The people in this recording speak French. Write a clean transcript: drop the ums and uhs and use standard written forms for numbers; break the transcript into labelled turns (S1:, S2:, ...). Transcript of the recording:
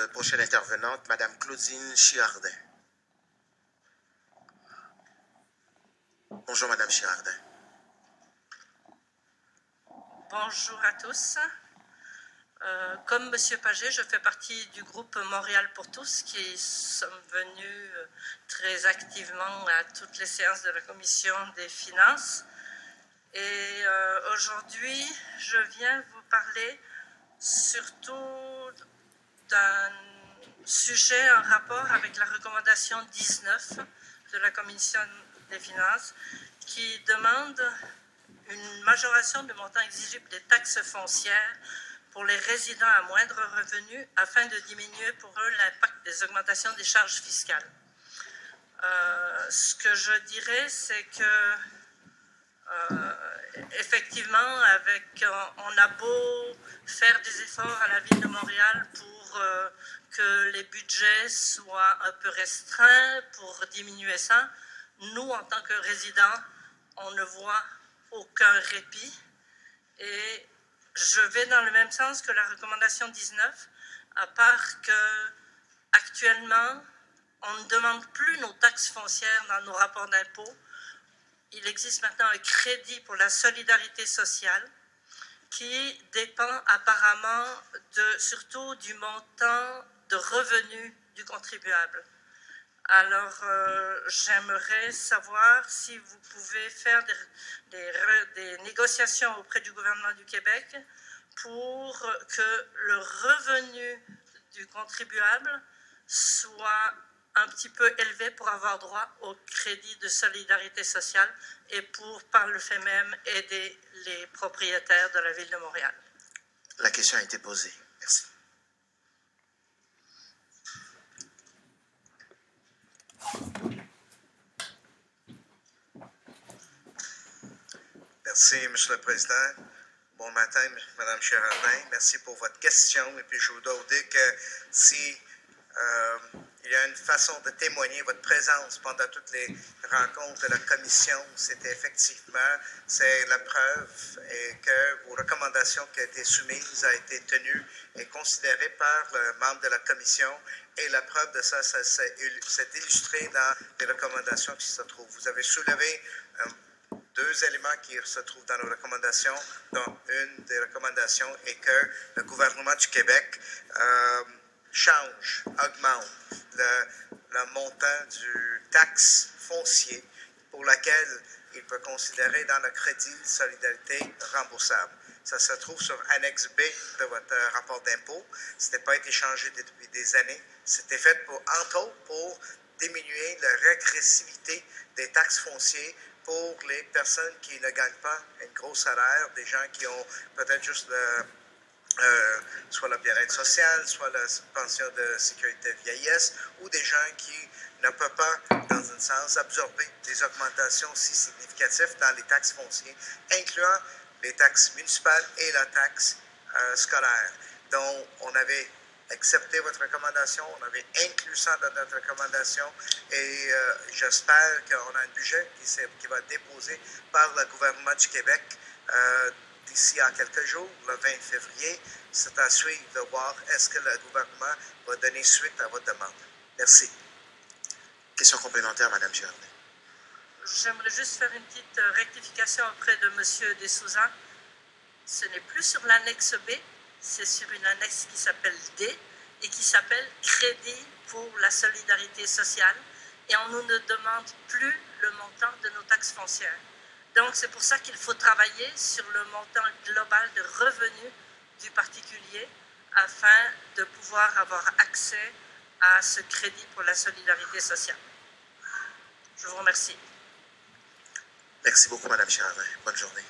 S1: prochaine intervenante, Madame Claudine Girardin. Bonjour, Madame Girardin.
S2: Bonjour à tous. Comme M. Paget, je fais partie du groupe Montréal pour tous qui sommes venus très activement à toutes les séances de la Commission des finances. Et aujourd'hui, je viens vous parler surtout d'un sujet en rapport avec la recommandation 19 de la Commission des finances qui demande une majoration du montant exigible des taxes foncières pour les résidents à moindre revenu afin de diminuer pour eux l'impact des augmentations des charges fiscales. Ce que je dirais, c'est que effectivement, on a beau faire des efforts à la Ville de Montréal pour que les budgets soient un peu restreints, pour diminuer ça, nous, en tant que résidents, on ne voit aucun répit. Et je vais dans le même sens que la recommandation 19, à part que actuellement, on ne demande plus nos taxes foncières dans nos rapports d'impôts. Il existe maintenant un crédit pour la solidarité sociale qui dépend apparemment surtout du montant de revenus du contribuable. Alors, j'aimerais savoir si vous pouvez faire des négociations auprès du gouvernement du Québec pour que le revenu du contribuable soit un petit peu élevé pour avoir droit au crédit de solidarité sociale et pour, par le fait même, aider les propriétaires de la Ville de Montréal.
S1: La question a été posée. Merci.
S3: Merci, Monsieur le Président. Bon matin, Madame Girardin. Merci pour votre question. Et puis, je vous dois vous dire que si il y a une façon de témoigner votre présence pendant toutes les rencontres de la Commission, c'était effectivement, c'est la preuve et que vos recommandations qui ont été soumises ont été tenues et considérées par le membre de la Commission. Et la preuve de ça, c'est illustré dans les recommandations qui se trouvent. Vous avez soulevé deux éléments qui se trouvent dans nos recommandations, dont une des recommandations est que le gouvernement du Québec augmente le montant du taxe foncier pour laquelle il peut considérer dans le crédit de solidarité remboursable. Ça se trouve sur Annexe B de votre rapport d'impôt. Ce n'était pas été changé depuis des années. C'était fait entre autres pour diminuer la régressivité des taxes foncières pour les personnes qui ne gagnent pas un gros salaire, des gens qui ont peut-être juste soit le bien-être social, soit la pension de sécurité vieillesse, ou des gens qui ne peuvent pas, dans un sens, absorber des augmentations si significatives dans les taxes foncières, incluant les taxes municipales et la taxe scolaire. Donc, on avait accepté votre recommandation, on avait inclus ça dans notre recommandation et j'espère qu'on a un budget qui va être déposé par le gouvernement du Québec d'ici à quelques jours, le 20 février. C'est à suivre de voir est-ce que le gouvernement va donner suite à votre demande. Merci.
S1: Question complémentaire, Mme Girardin.
S2: J'aimerais juste faire une petite rectification auprès de M. Desouza. Ce n'est plus sur l'annexe B, c'est sur une annexe qui s'appelle D et qui s'appelle Crédit pour la solidarité sociale. Et on ne demande plus le montant de nos taxes foncières. Donc, c'est pour ça qu'il faut travailler sur le montant global de revenus du particulier afin de pouvoir avoir accès à ce crédit pour la solidarité sociale. Je vous remercie.
S1: Merci beaucoup, Mme Girardin. Bonne journée.